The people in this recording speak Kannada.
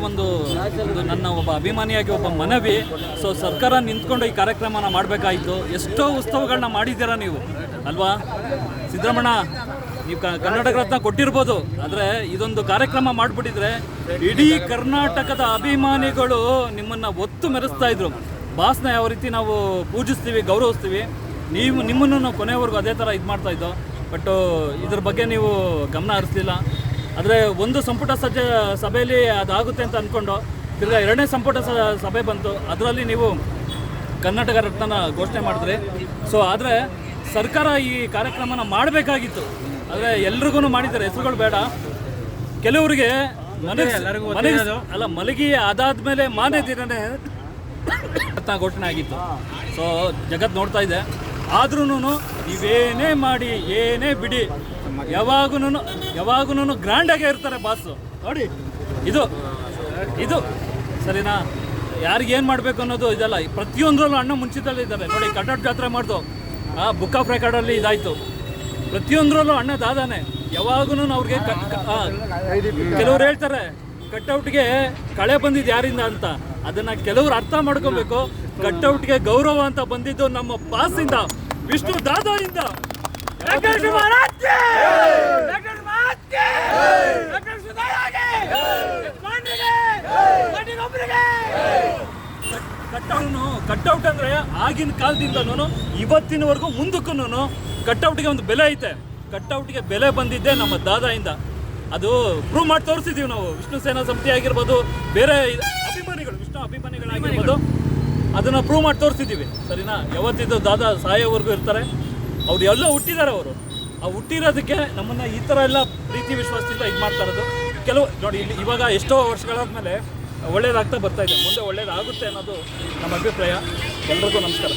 ಒಂದು ನನ್ನ ಒಬ್ಬ ಅಭಿಮಾನಿಯಾಗಿ ಒಬ್ಬ ಮನವಿ. ಸೊ ಸರ್ಕಾರ ನಿಂತ್ಕೊಂಡು ಈ ಕಾರ್ಯಕ್ರಮನ ಮಾಡಬೇಕಾಯಿತು. ಎಷ್ಟೋ ಉತ್ಸವಗಳನ್ನ ಮಾಡಿದ್ದೀರಾ ನೀವು ಅಲ್ವಾ ಸಿದ್ದರಾಮಣ್ಣ, ನೀವು ಕರ್ನಾಟಕ ರತ್ನ ಕೊಟ್ಟಿರ್ಬೋದು, ಆದರೆ ಇದೊಂದು ಕಾರ್ಯಕ್ರಮ ಮಾಡಿಬಿಟ್ಟಿದ್ರೆ ಇಡೀ ಕರ್ನಾಟಕದ ಅಭಿಮಾನಿಗಳು ನಿಮ್ಮನ್ನು ಒತ್ತು ಮೆರೆಸ್ತಾ ಇದ್ರು. ಬಾಸ್ನ ಯಾವ ರೀತಿ ನಾವು ಪೂಜಿಸ್ತೀವಿ, ಗೌರವಿಸ್ತೀವಿ, ನಿಮ್ಮನ್ನು ನಾವು ಕೊನೆವರೆಗೂ ಅದೇ ಥರ ಇದು ಮಾಡ್ತಾಯಿದ್ದೋ. ಬಟ್ ಇದ್ರ ಬಗ್ಗೆ ನೀವು ಗಮನ ಹರಿಸಲಿಲ್ಲ. ಆದರೆ ಒಂದು ಸಂಪುಟ ಸಭೆಯಲ್ಲಿ ಅದಾಗುತ್ತೆ ಅಂತ ಅಂದ್ಕೊಂಡು ತಿರ್ಗಾ ಎರಡನೇ ಸಂಪುಟ ಸಭೆ ಬಂತು, ಅದರಲ್ಲಿ ನೀವು ಕರ್ನಾಟಕ ರತ್ನ ಘೋಷಣೆ ಮಾಡಿದ್ರಿ. ಸೊ ಆದರೆ ಸರ್ಕಾರ ಈ ಕಾರ್ಯಕ್ರಮನ ಮಾಡಬೇಕಾಗಿತ್ತು, ಆದರೆ ಎಲ್ರಿಗೂ ಮಾಡಿದ್ದಾರೆ. ಹೆಸರುಗಳು ಬೇಡ, ಕೆಲವರಿಗೆ ಮಲಗಿ ಅದಾದ್ಮೇಲೆ ಮಾನೇ ದಿನನೇ ರತ್ನ ಘೋಷಣೆ ಆಗಿತ್ತು. ಸೊ ಜಗತ್ತು ನೋಡ್ತಾ ಇದೆ. ಆದ್ರೂ ನೀವೇನೇ ಮಾಡಿ ಏನೇ ಬಿಡಿ, ಯಾವಾಗೂ ಗ್ರ್ಯಾಂಡಾಗೇ ಇರ್ತಾರೆ ಬಾಸು. ನೋಡಿ ಇದು ಸರಿನಾ? ಯಾರಿಗೇನು ಮಾಡಬೇಕು ಅನ್ನೋದು ಇದೆಲ್ಲ. ಪ್ರತಿಯೊಂದರಲ್ಲೂ ಅಣ್ಣ ಮುಂಚಿತಲ್ಲಿ ಇದ್ದಾರೆ. ನೋಡಿ, ಕಟೌಟ್ ಜಾತ್ರೆ ಮಾಡ್ದು, ಬುಕ್ ಆಫ್ ರೆಕಾರ್ಡಲ್ಲಿ ಇದಾಯಿತು. ಪ್ರತಿಯೊಂದರಲ್ಲೂ ಅಣ್ಣ ದಾದಾನೆ. ಯಾವಾಗೂ ಅವ್ರಿಗೆ ಕೆಲವ್ರು ಹೇಳ್ತಾರೆ ಕಟ್ಔಟ್ಗೆ ಕಳೆ ಬಂದಿದ್ದು ಯಾರಿಂದ ಅಂತ. ಅದನ್ನು ಕೆಲವರು ಅರ್ಥ ಮಾಡ್ಕೊಬೇಕು. ಕಟ್ಔಟ್ಗೆ ಗೌರವ ಅಂತ ಬಂದಿದ್ದು ನಮ್ಮ ಬಾಸಿಂದ, ವಿಷ್ಣು ದಾದಾಯಿಂದ. ಕಟ್ಔಟ್ ಅಂದರೆ ಆಗಿನ ಕಾಲದಿಂದನೂ ಇವತ್ತಿನವರೆಗೂ ಮುಂದಕ್ಕೂ ಕಟ್ಔಟ್ಗೆ ಒಂದು ಬೆಲೆ ಐತೆ. ಕಟ್ಔಟ್ಗೆ ಬೆಲೆ ಬಂದಿದ್ದೆ ನಮ್ಮ ದಾದಾಯಿಂದ. ಅದು ಪ್ರೂವ್ ಮಾಡಿ ತೋರಿಸಿದ್ದೀವಿ ನಾವು. ವಿಷ್ಣು ಸೇನಾ ಸಮಿತಿ ಆಗಿರ್ಬೋದು, ಬೇರೆ ಅಭಿಮಾನಿಗಳು, ವಿಷ್ಣು ಅಭಿಮಾನಿಗಳಾಗಿರ್ಬೋದು, ಅದನ್ನು ಪ್ರೂವ್ ಮಾಡಿ ತೋರಿಸಿದ್ದೀವಿ. ಸರಿನಾ? ಯಾವತ್ತಿದ್ದು ದಾದಾ ಸಾಯೋವರೆಗೂ ಇರ್ತಾರೆ. ಅವ್ರು ಎಲ್ಲೋ ಹುಟ್ಟಿದ್ದಾರೆ. ಅವರು ಆ ಹುಟ್ಟಿರೋದಕ್ಕೆ ನಮ್ಮನ್ನು ಈ ಥರ ಎಲ್ಲ ಪ್ರೀತಿ ವಿಶ್ವಾಸದಿಂದ ಇದು ಮಾಡ್ತಾ ಇರೋದು. ಕೆಲವು ನೋಡಿ, ಇಲ್ಲಿ ಇವಾಗ ಎಷ್ಟೋ ವರ್ಷಗಳಾದಮೇಲೆ ಒಳ್ಳೇದಾಗ್ತಾ ಬರ್ತಾ ಇದೆ. ಮುಂದೆ ಒಳ್ಳೇದಾಗುತ್ತೆ ಅನ್ನೋದು ನಮ್ಮ ಅಭಿಪ್ರಾಯ. ಎಲ್ರಿಗೂ ನಮಸ್ಕಾರ.